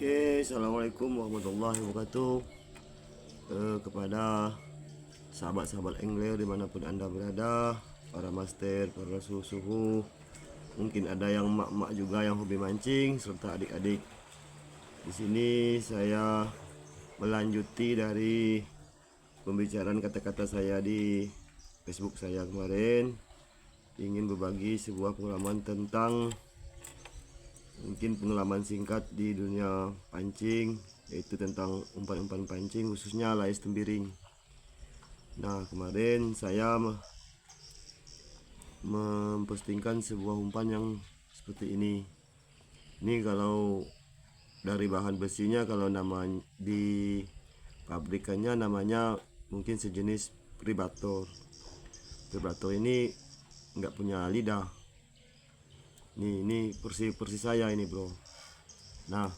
Oke, assalamualaikum warahmatullahi wabarakatuh. Kepada sahabat-sahabat angler dimanapun anda berada, para master, para suhu-suhu, mungkin ada yang mak-mak juga yang hobi mancing serta adik-adik. Di sini saya melanjuti dari pembicaraan kata-kata saya di Facebook saya kemarin, ingin berbagi sebuah pengalaman tentang mungkin pengalaman singkat di dunia pancing, yaitu tentang umpan-umpan pancing khususnya lais tembiring. Nah, kemarin saya mempostingkan sebuah umpan yang seperti ini. Ini kalau dari bahan besinya, kalau nama di pabrikannya namanya mungkin sejenis predator. Predator ini nggak punya lidah. Ini persis saya ini, bro. Nah,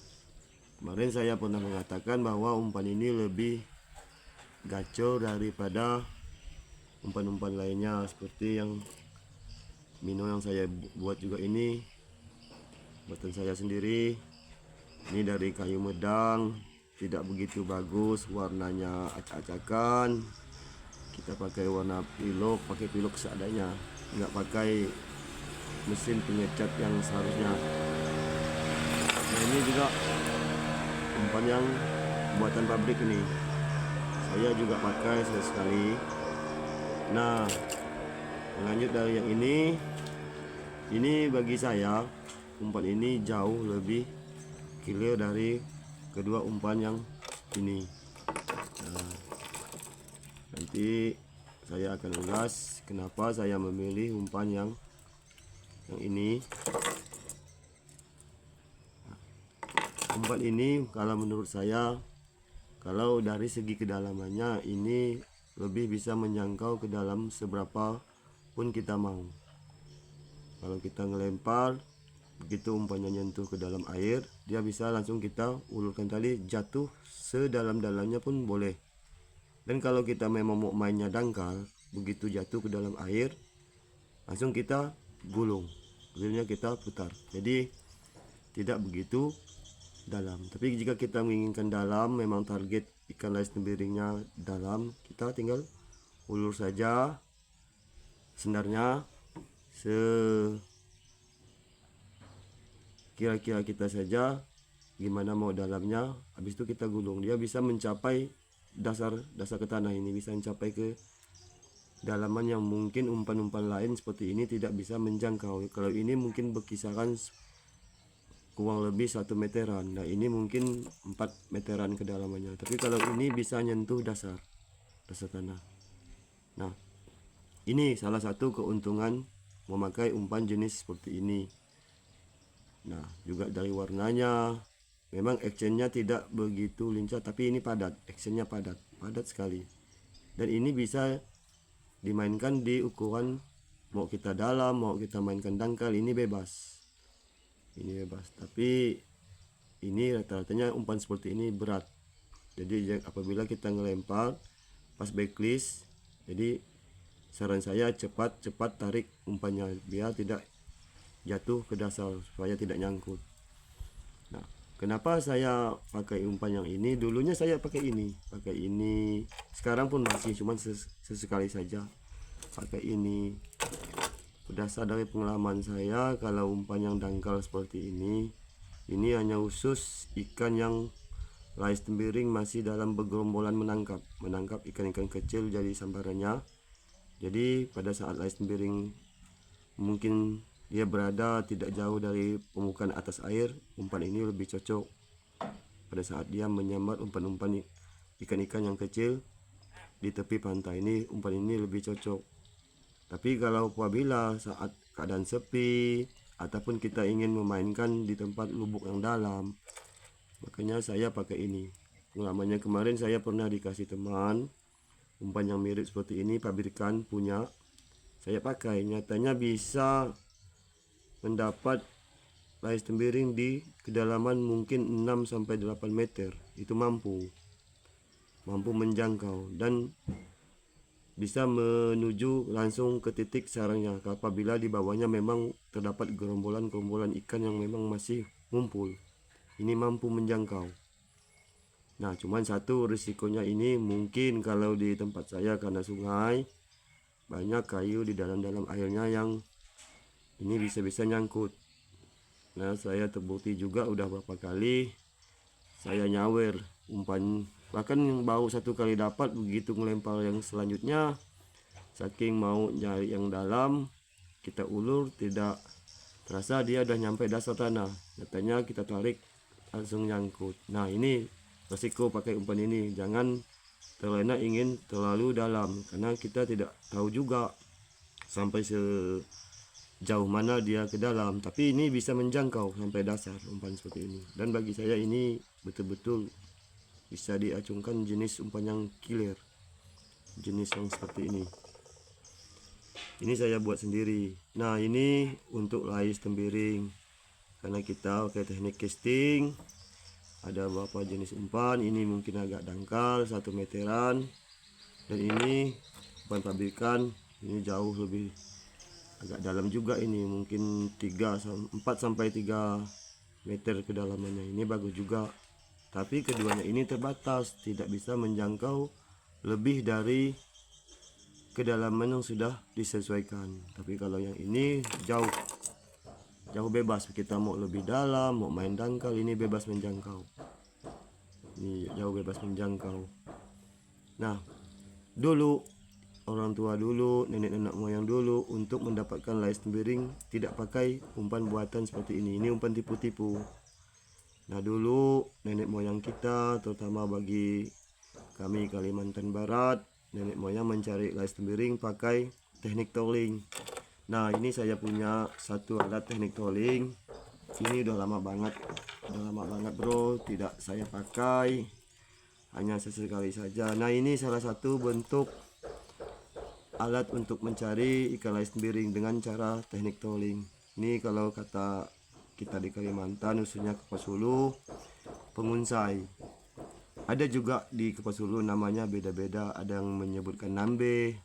kemarin saya pernah mengatakan bahwa umpan ini lebih gacor daripada umpan-umpan lainnya, seperti yang Mino yang saya buat juga ini buatan saya sendiri. Ini dari kayu medang, tidak begitu bagus, warnanya acak-acakan. Kita pakai warna pilok, pakai pilok seadanya, nggak pakai mesin pengecat yang seharusnya. Nah, ini juga umpan yang buatan pabrik ini, saya juga pakai sekali. Nah, lanjut dari yang ini bagi saya umpan ini jauh lebih killer dari kedua umpan yang ini. Nah, nanti saya akan ulas kenapa saya memilih umpan yang ini. Umpan ini kalau menurut saya, kalau dari segi kedalamannya ini lebih bisa menjangkau ke dalam seberapa pun kita mau. Kalau kita ngelempar, begitu umpannya nyentuh ke dalam air, dia bisa langsung kita ulurkan tali, jatuh sedalam-dalamnya pun boleh. Dan kalau kita memang mau mainnya dangkal, begitu jatuh ke dalam air, langsung kita gulung, gulungnya kita putar. Jadi tidak begitu dalam. Tapi jika kita menginginkan dalam, memang target ikan lais tembiringnya dalam, kita tinggal ulur saja sendarnya kira-kira kita saja gimana mau dalamnya. Habis itu kita gulung, dia bisa mencapai dasar ke tanah, ini bisa mencapai ke dalaman yang mungkin umpan-umpan lain seperti ini tidak bisa menjangkau. Kalau ini mungkin berkisaran kurang lebih 1 meteran. Nah, ini mungkin 4 meteran kedalamannya. Tapi kalau ini bisa nyentuh dasar tanah. Nah, ini salah satu keuntungan memakai umpan jenis seperti ini. Nah, juga dari warnanya, memang actionnya tidak begitu lincah, tapi ini padat, actionnya padat sekali. Dan ini bisa dimainkan di ukuran mau kita dalam, mau kita mainkan dangkal, ini bebas. Tapi ini rata-ratanya umpan seperti ini berat. Jadi apabila kita ngelempar pas backlist, jadi saran saya cepat tarik umpannya biar tidak jatuh ke dasar, supaya tidak nyangkut. Nah, kenapa saya pakai umpan yang ini? Dulunya saya pakai ini, sekarang pun masih, cuman sesekali saja pakai ini. Berdasar dari pengalaman saya, kalau umpan yang dangkal seperti ini hanya khusus ikan yang lais tembiring masih dalam bergerombolan menangkap ikan-ikan kecil jadi sambarannya. Jadi pada saat lais tembiring mungkin dia berada tidak jauh dari permukaan atas air, umpan ini lebih cocok. Pada saat dia menyambar umpan-umpan ikan-ikan yang kecil di tepi pantai, ini umpan ini lebih cocok. Tapi kalau apabila saat keadaan sepi ataupun kita ingin memainkan di tempat lubuk yang dalam, makanya saya pakai ini. Pengalamannya kemarin saya pernah dikasih teman umpan yang mirip seperti ini, pabrikan punya, saya pakai. Nyatanya bisa mendapat lais tembiring di kedalaman mungkin 6-8 meter. Itu mampu menjangkau dan bisa menuju langsung ke titik sarangnya apabila di bawahnya memang terdapat gerombolan ikan yang memang masih ngumpul. ini mampu menjangkau. Nah cuman satu risikonya ini mungkin kalau di tempat saya karena sungai banyak kayu di dalam airnya yang ini bisa nyangkut. Nah saya terbukti juga udah berapa kali saya nyawer umpan, bahkan yang baru satu kali dapat, begitu ngelempar yang selanjutnya saking mau nyari yang dalam kita ulur tidak terasa dia udah nyampe dasar tanah, katanya kita tarik langsung nyangkut. Nah ini resiko pakai umpan ini, jangan terlena ingin terlalu dalam karena kita tidak tahu juga sampai sejauh mana dia ke dalam, tapi ini bisa menjangkau sampai dasar umpan seperti ini. Dan bagi saya ini betul-betul bisa diacungkan jenis umpan yang killer, jenis yang seperti ini. Ini saya buat sendiri. Nah ini untuk lais tembiring, karena kita pakai teknik casting. Ada beberapa jenis umpan, ini mungkin agak dangkal 1 meteran, dan ini umpan pabrikan ini jauh lebih agak dalam juga, ini mungkin 4 sampai 3 meter kedalamannya. Ini bagus juga, tapi keduanya ini terbatas, tidak bisa menjangkau lebih dari kedalaman yang sudah disesuaikan. Tapi kalau yang ini jauh bebas, kita mau lebih dalam, mau main dangkal, ini bebas menjangkau. Ini jauh bebas menjangkau. Nah dulu orang tua dulu, nenek moyang dulu, untuk mendapatkan lais tembiring tidak pakai umpan buatan seperti ini umpan tipu-tipu. Nah dulu nenek moyang kita, terutama bagi kami Kalimantan Barat, nenek moyang mencari lais tembiring pakai teknik trolling. Nah ini saya punya satu alat teknik trolling, ini udah lama banget bro, tidak saya pakai, hanya sesekali saja. Nah ini salah satu bentuk alat untuk mencari ikan lais tembiring dengan cara teknik trolling. Ini kalau kata kita di Kalimantan, khususnya Kapuas Hulu, pengunsai. Ada juga di Kapuas Hulu namanya beda-beda, ada yang menyebutkan nambe,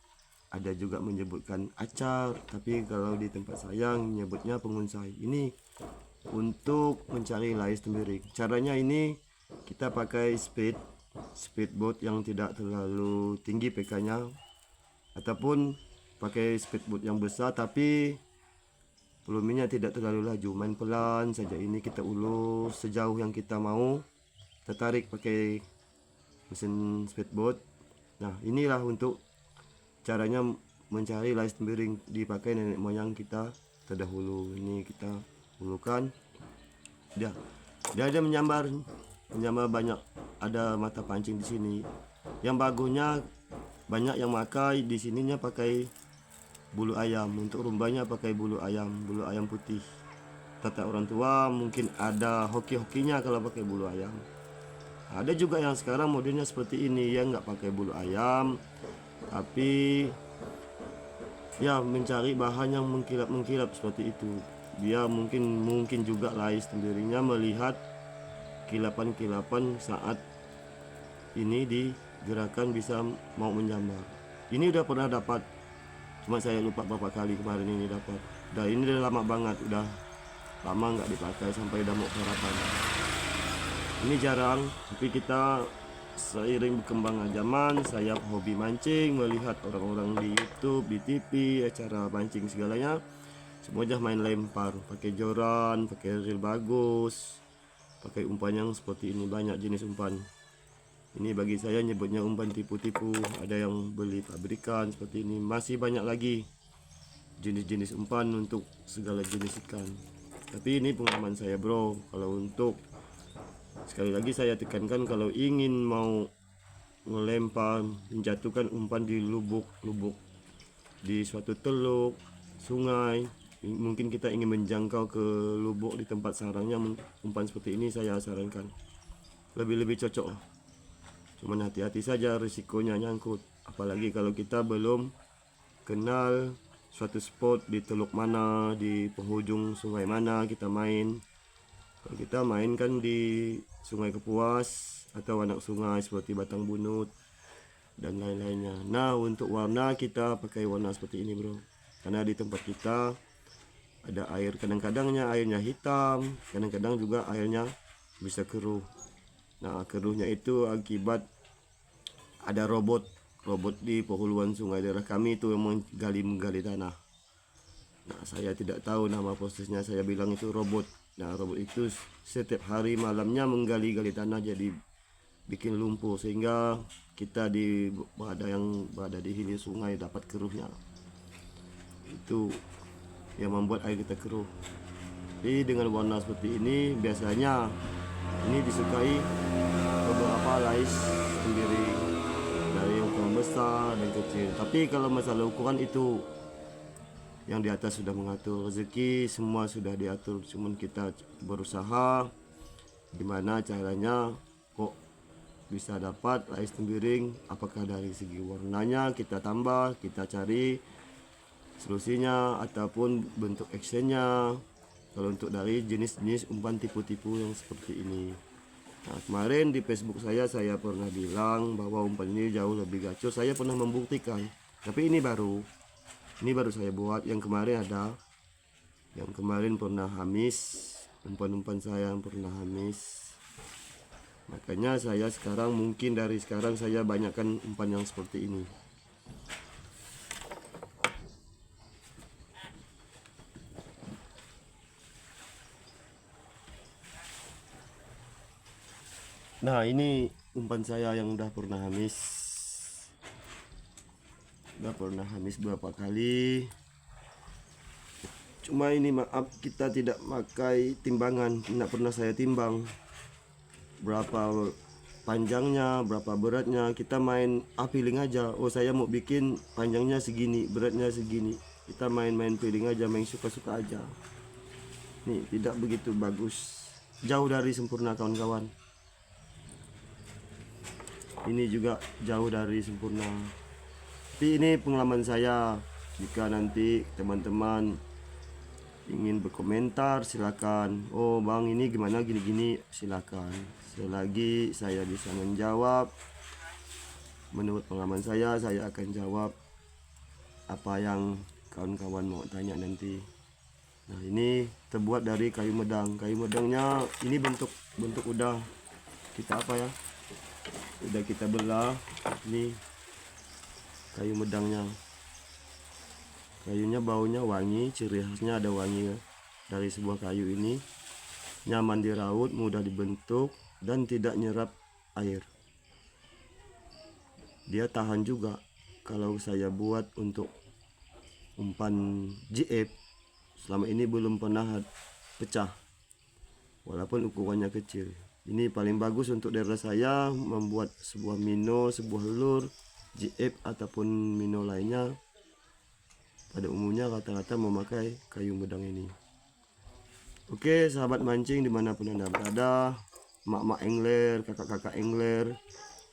ada juga menyebutkan acar, tapi kalau di tempat saya menyebutnya pengunsai. Ini untuk mencari lais tembiring. Caranya ini kita pakai speedboat yang tidak terlalu tinggi PK-nya, ataupun pakai speedboat yang besar tapi volumenya tidak terlalu laju, main pelan saja. Ini kita ulur sejauh yang kita mau, tertarik pakai mesin speedboat. Nah inilah untuk caranya mencari lais tembiring dipakai nenek moyang kita terdahulu. Ini kita ulukan, dia ada menyambar banyak, ada mata pancing di sini. Yang bagusnya banyak yang pakai di sininya pakai bulu ayam, untuk rumbanya pakai bulu ayam putih. Kata orang tua mungkin ada hoki-hokinya kalau pakai bulu ayam. Ada juga yang sekarang modelnya seperti ini, ya nggak pakai bulu ayam, tapi ya mencari bahan yang mengkilap seperti itu. Dia mungkin juga lais tembiringnya melihat kilapan saat ini digerakkan bisa mau menjambar. Ini udah pernah dapat, cuma saya lupa berapa kali kemarin ini dapat. Ini udah lama banget, udah lama nggak dipakai sampai udah mau keharapan. Ini jarang, tapi kita seiring berkembangnya zaman, saya hobi mancing, melihat orang-orang di YouTube, di TV, acara mancing segalanya, semuanya main lempar, pakai joran, pakai reel bagus, pakai umpan yang seperti ini. Banyak jenis umpan. Ini bagi saya nyebutnya umpan tipu-tipu. Ada yang beli pabrikan seperti ini. Masih banyak lagi jenis-jenis umpan untuk segala jenis ikan. Tapi ini pengalaman saya bro. Kalau untuk, sekali lagi saya tekankan, kalau ingin mau melempar, menjatuhkan umpan di lubuk di suatu teluk, sungai, mungkin kita ingin menjangkau ke lubuk di tempat sarangnya, umpan seperti ini saya sarankan lebih cocok lah. Cuman hati-hati saja, risikonya nyangkut, apalagi kalau kita belum kenal suatu spot di teluk mana, di penghujung sungai mana kita main. Kalau kita main kan di Sungai Kapuas atau anak sungai seperti Batang Bunut dan lain-lainnya. Nah untuk warna kita pakai warna seperti ini bro, karena di tempat kita ada air, kadang-kadangnya airnya hitam, kadang-kadang juga airnya bisa keruh. Nah, keruhnya itu akibat ada robot di penghuluan sungai daerah kami itu yang menggali tanah. Nah, saya tidak tahu nama prosesnya, saya bilang itu robot. Nah, robot itu setiap hari malamnya menggali-gali tanah, jadi bikin lumpur, sehingga kita yang berada di hilir sungai dapat keruhnya. Itu yang membuat air kita keruh. Jadi dengan warna seperti ini biasanya ini disukai beberapa lais sendiri, dari ukuran besar dan kecil. Tapi kalau masalah ukuran itu yang di atas sudah mengatur, rezeki semua sudah diatur, cuman kita berusaha gimana caranya kok bisa dapat lais tembiring. Apakah dari segi warnanya kita tambah, kita cari solusinya, ataupun bentuk actionnya kalau untuk dari jenis-jenis umpan tipu-tipu yang seperti ini. Nah, kemarin di Facebook saya pernah bilang bahwa umpan ini jauh lebih gacor. Saya pernah membuktikan, tapi ini baru saya buat. Yang kemarin pernah habis, umpan-umpan saya yang pernah habis. Makanya saya sekarang dari sekarang saya banyakkan umpan yang seperti ini. Nah, ini umpan saya yang udah pernah habis beberapa kali. Cuma ini maaf, kita tidak pakai timbangan, tidak pernah saya timbang berapa panjangnya, berapa beratnya. Kita main feeling aja. Oh, saya mau bikin panjangnya segini, beratnya segini. Kita main feeling aja, main suka-suka aja. Nih, tidak begitu bagus, jauh dari sempurna kawan-kawan. Ini juga jauh dari sempurna. Tapi ini pengalaman saya. Jika nanti teman-teman ingin berkomentar silakan. Oh bang, ini gimana gini-gini, silakan. Selagi saya bisa menjawab menurut pengalaman saya akan jawab apa yang kawan-kawan mau tanya nanti. Nah, ini terbuat dari kayu medang. Kayu medangnya ini bentuk udah kita udah kita belah. Ini kayu medangnya, kayunya baunya wangi, ciri khasnya ada wangi dari sebuah kayu ini. Nyaman diraut, mudah dibentuk, dan tidak nyerap air. Dia tahan juga. Kalau saya buat untuk umpan GF, selama ini belum pernah pecah, walaupun ukurannya kecil. Ini paling bagus untuk daerah saya membuat sebuah minnow, sebuah lure GF ataupun minnow lainnya. Pada umumnya rata-rata memakai kayu medang ini. Oke, sahabat mancing dimanapun anda berada, mak-mak angler, kakak-kakak angler,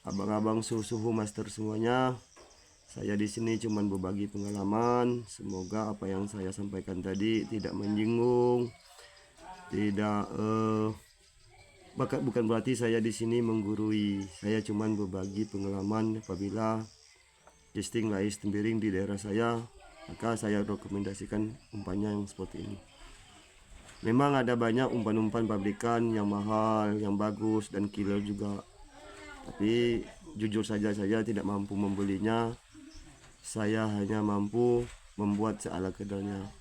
abang-abang suhu master semuanya. Saya di sini cuman berbagi pengalaman. Semoga apa yang saya sampaikan tadi tidak menyinggung, tidak bukan berarti saya di sini menggurui. Saya cuman berbagi pengalaman apabila casting lais tembiring di daerah saya, maka saya rekomendasikan umpannya yang seperti ini. Memang ada banyak umpan-umpan pabrikan yang mahal, yang bagus dan killer juga. Tapi jujur saja saya tidak mampu membelinya. Saya hanya mampu membuat seala kadarnya.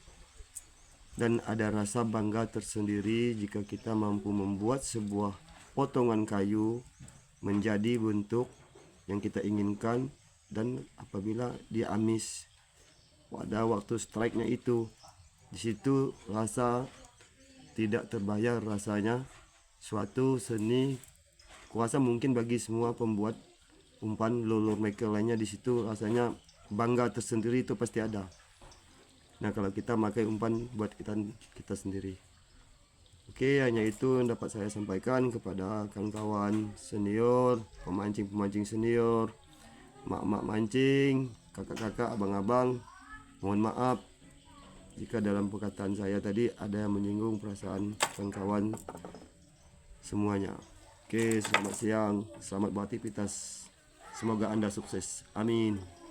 Dan ada rasa bangga tersendiri jika kita mampu membuat sebuah potongan kayu menjadi bentuk yang kita inginkan. Dan apabila dia amis pada waktu strike-nya itu, disitu rasa tidak terbayar rasanya. Suatu seni, kuasa mungkin bagi semua pembuat umpan lure maker lainnya, disitu rasanya bangga tersendiri itu pasti ada. Nah, kalau kita pakai umpan buat kita sendiri. Oke, hanya itu yang dapat saya sampaikan kepada kawan-kawan senior, pemancing-pemancing senior, mak-mak mancing, kakak-kakak, abang-abang. Mohon maaf jika dalam perkataan saya tadi ada yang menyinggung perasaan kawan-kawan semuanya. Oke, selamat siang, selamat beraktivitas. Semoga Anda sukses. Amin.